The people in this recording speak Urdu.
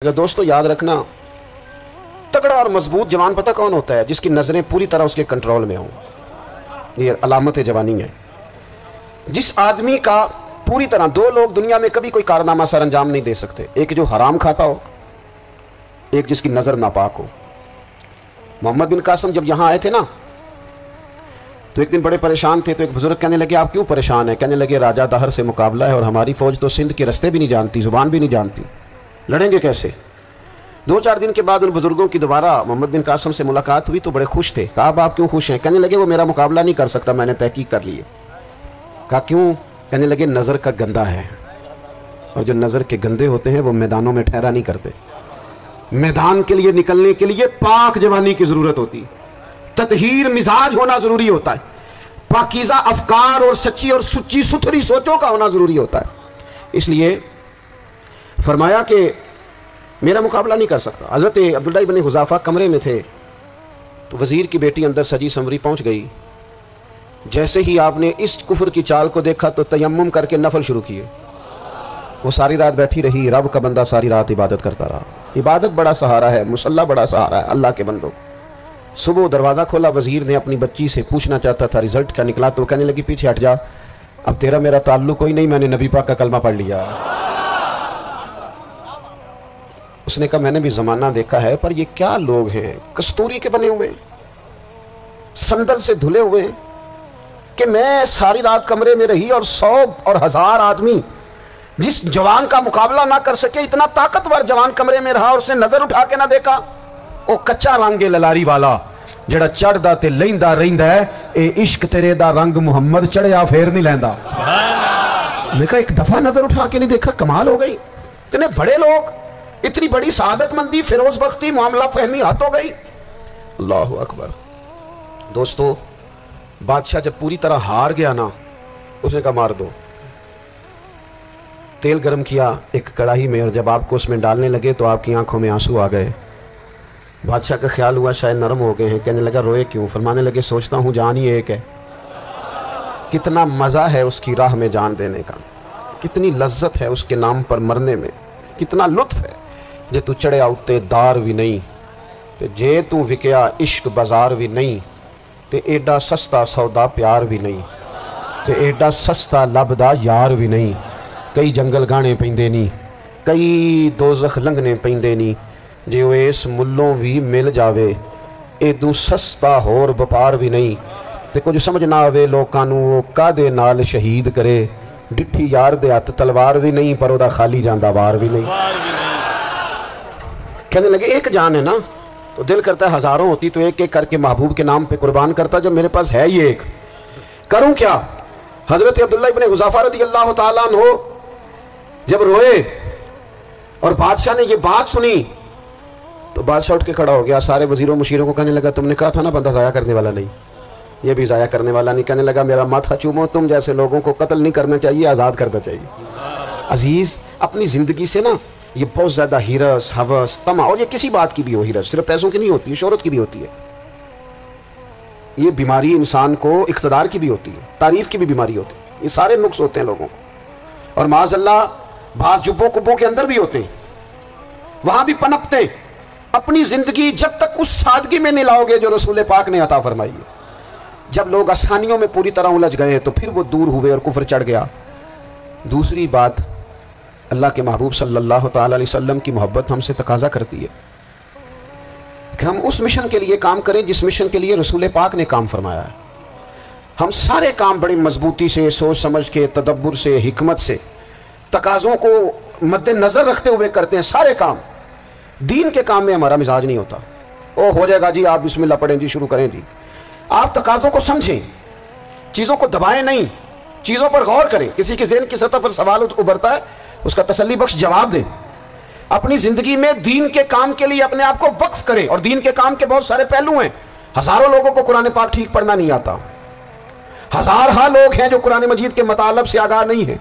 اگر دوستو یاد رکھنا، تگڑا اور مضبوط جوان پتہ کون ہوتا ہے؟ جس کی نظریں پوری طرح اس کے کنٹرول میں ہوں۔ یہ علامت جوانی ہے۔ جس آدمی کا پوری طرح، دو لوگ دنیا میں کبھی کوئی کارنامہ سر انجام نہیں دے سکتے، ایک جو حرام کھاتا ہو، ایک جس کی نظر ناپاک ہو۔ محمد بن قاسم جب یہاں آئے تھے نا تو ایک دن بڑے پریشان تھے، تو ایک بزرگ کہنے لگے آپ کیوں پریشان ہیں؟ کہنے لگے راجہ دہر سے مقابلہ ہے اور ہماری فوج تو سندھ کے رستے بھی نہیں جانتی، زبان بھی نہیں جانتی، لڑیں گے کیسے؟ دو چار دن کے بعد ان بزرگوں کی دوبارہ محمد بن قاسم سے ملاقات ہوئی تو بڑے خوش تھے۔ کہا آپ کیوں خوش ہیں؟ کہنے لگے وہ میرا مقابلہ نہیں کر سکتا، میں نے تحقیق کر لی ہے۔ کہا کیوں؟ کہنے لگے نظر کا گندہ ہے، اور جو نظر کے گندے ہوتے ہیں وہ میدانوں میں ٹھہرا نہیں کرتے۔ میدان کے لیے نکلنے کے لیے پاک جوانی کی ضرورت ہوتی، تطہیر مزاج ہونا ضروری ہوتا ہے، پاکیزہ افکار اور سچی اور سچی ستھری سوچوں کا ہونا ضروری ہوتا ہے۔ اس لیے فرمایا کہ میرا مقابلہ نہیں کر سکتا۔ حضرت عبداللہ ابن حذافہ کمرے میں تھے تو وزیر کی بیٹی اندر سجی سنوری پہنچ گئی۔ جیسے ہی آپ نے اس کفر کی چال کو دیکھا تو تیمم کر کے نفل شروع کیے۔ وہ ساری رات بیٹھی رہی، رب کا بندہ ساری رات عبادت کرتا رہا۔ عبادت بڑا سہارا ہے، مصلی بڑا سہارا ہے اللہ کے بندوں۔ صبح دروازہ کھولا، وزیر نے اپنی بچی سے پوچھنا چاہتا تھا رزلٹ کیا نکلا، تو کہنے لگی پیچھے ہٹ جا، اب تیرا میرا تعلق کوئی نہیں، میں نے نبی پاک کا کلمہ پڑھ لیا۔ اس نے کہا میں نے بھی زمانہ دیکھا ہے، پر یہ کیا لوگ ہیں کستوری کے بنے ہوئے، سندل سے دھلے ہوئے، کہ میں ساری رات کمرے میں رہی اور 100 اور 1000 آدمی جس جوان کا مقابلہ نہ کر سکے، اتنا طاقتور جوان کمرے میں رہا اور اس نے نظر اٹھا کے نہ دیکھا۔ او کچا رنگ للاری والا جڑا چڑھدا تے لیندا رہندا ہے، اے عشق تیرے دا رنگ محمد چڑھیا پھر نہیں لیندا۔ میں کہا ایک دفعہ نظر اٹھا کے نہیں دیکھا، کمال ہو گئی۔ اتنے بڑے لوگ، اتنی بڑی سعادت مندی، فیروز بختی، معاملہ فہمی ہاتھ ہو گئی۔ اللہ اکبر۔ دوستو بادشاہ جب پوری طرح ہار گیا نا، اس نے کہا مار دو۔ تیل گرم کیا ایک کڑاہی میں، اور جب آپ کو اس میں ڈالنے لگے تو آپ کی آنکھوں میں آنسو آ گئے۔ بادشاہ کا خیال ہوا شاید نرم ہو گئے ہیں، کہنے لگا روئے کیوں؟ فرمانے لگے سوچتا ہوں جان ہی ایک ہے، کتنا مزہ ہے اس کی راہ میں جان دینے کا، کتنی لذت ہے اس کے نام پر مرنے میں، کتنا لطف ہے۔ جے تو چڑھیا اتے دار بھی نہیں، تے جے تو وکیا عشق بازار بھی نہیں، تے ایڈا سستا سودا پیار بھی نہیں، تے ایڈا سستا لبدا یار بھی نہیں۔ کئی جنگل گانے پیندے نہیں، کئی دوزخ لنگنے پیندے نہیں، جے وہ اس ملوں بھی مل جاوے، ایدو سستا ہور بپار بھی نہیں۔ تے کچھ سمجھ نہ آوے لوکانوں وہ کادے نال شہید کرے، ڈٹھی یار دے ہاتھ تلوار بھی نہیں، پر او دا خالی جاندہ وار بھی نہیں۔ کہنے لگے ایک جان ہے نا، تو دل کرتا ہے ہزاروں ہوتی تو ایک ایک کر کے محبوب کے نام پہ قربان کرتا، جب میرے پاس ہے یہ ایک، کروں کیا؟ حضرت عبداللہ ابن حذافہ رضی اللہ تعالیٰ عنہ جب روئے اور بادشاہ نے یہ بات سنی تو بادشاہ اٹھ کے کھڑا ہو گیا، سارے وزیروں مشیروں کو کہنے لگا تم نے کہا تھا نا بندہ ضائع کرنے والا نہیں، یہ بھی ضائع کرنے والا نہیں۔ کہنے لگا میرا ماتھا چومو، تم جیسے لوگوں کو قتل نہیں کرنا چاہیے، آزاد کرنا چاہیے۔ عزیز اپنی زندگی سے نا یہ بہت زیادہ ہرس، ہوس، طمع، اور یہ کسی بات کی بھی ہو، ہرس صرف پیسوں کی نہیں ہوتی ہے، شہرت کی بھی ہوتی ہے۔ یہ بیماری انسان کو اقتدار کی بھی ہوتی ہے، تعریف کی بھی بیماری ہوتی ہے، یہ سارے نقص ہوتے ہیں لوگوں کو، اور معاذ اللہ بعض جبوں کبوں کے اندر بھی ہوتے ہیں، وہاں بھی پنپتے ہیں۔ اپنی زندگی جب تک اس سادگی میں نہیں لاؤ گے جو رسول پاک نے عطا فرمائی ہے، جب لوگ آسانیوں میں پوری طرح الجھ گئے تو پھر وہ دور ہوئے اور کفر چڑھ گیا۔ دوسری بات، اللہ کے محبوب صلی اللہ تعالیٰ علیہ وسلم کی محبت ہم سے تقاضا کرتی ہے کہ ہم اس مشن کے لیے کام کریں جس مشن کے لیے رسول پاک نے کام فرمایا ہے۔ ہم سارے کام بڑی مضبوطی سے، سوچ سمجھ کے، تدبر سے، حکمت سے، تقاضوں کو مد نظر رکھتے ہوئے کرتے ہیں سارے کام۔ دین کے کام میں ہمارا مزاج نہیں ہوتا، او ہو جائے گا جی، آپ بسم اللہ پڑھیں جی، شروع کریں جی۔ آپ تقاضوں کو سمجھیں، چیزوں کو دبائیں نہیں، چیزوں پر غور کریں۔ کسی کے ذہن کی سطح پر سوال ابھرتا ہے، اس کا تسلی بخش جواب دیں۔ اپنی زندگی میں دین کے کام کے لیے اپنے آپ کو وقف کریں، اور دین کے کام کے بہت سارے پہلو ہیں۔ ہزاروں لوگوں کو قرآن پاک ٹھیک پڑھنا نہیں آتا، ہزارہا لوگ ہیں جو قرآن مجید کے مطالب سے آگاہ نہیں ہیں۔